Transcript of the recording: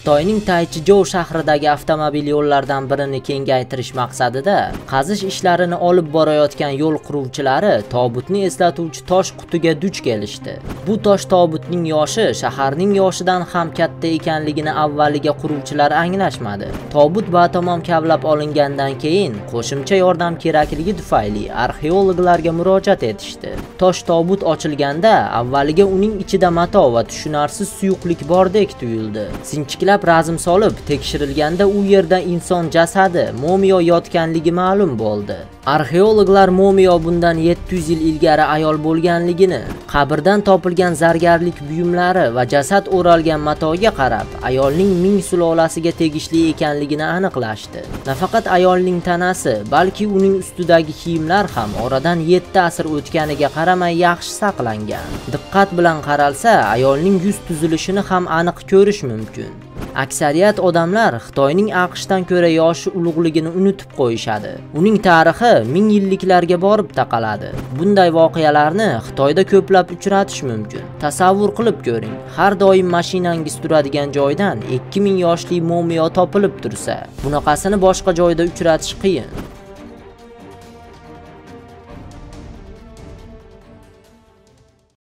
Xitoyning Taychijou shahridagi avtomobil yo'llaridan birini kengaytirish maqsadida qazish ishlarini olib borayotgan yo'l quruvchilari tobutni eslatuvchi tosh qutiga duch kelishdi. Bu tosh tobutning yoshi shaharning yoshidan ham katta ekanligini avvaliga quruvchilar anglashmadi. Tobut batamom kavlab olingandan keyin qo'shimcha yordam kerakligi tufayli arxeologlarga murojaat etishdi. Tosh tobut ochilganda avvaliga uning ichida mato va tushunarsiz suyuqlik bordek tuyuldi. Sinchiklab razm solib tekshirilganda u yerda inson jasadi, momiyo yotganligi ma'lum bo'ldi. Arxeologlar momiyo bundan 700 yil ilgari ayol bo'lganligini, qabrdan topilgan zargarlik buyumlari va jasad o'ralgan matoga qarab, ayolning Ming sulolasiga tegishli ekanligini aniqlashdi. Nafaqat ayolning tanasi, balki uning ustidagi kiyimlar ham oradan 7 asr o'tganiga qaramay yaxshi saqlangan. Diqqat bilan qaralsa, ayolning yuz tuzilishini ham aniq ko'rish mumkin. Aksariyat odamlar Xitoyning AQShdan ko'ra yoshi ulug'ligini unutib qo'yishadi. Uning tarixi ming yilliklarga borib taqaladi. Bunday voqealarni Xitoyda ko'plab uchratish mumkin. Tasavvur qilib ko'ring, har doim mashinangiz turadigan joydan 2000 yoshli momiyo topilib tursa, bunaqasini boshqa joyda uchratish qiyin.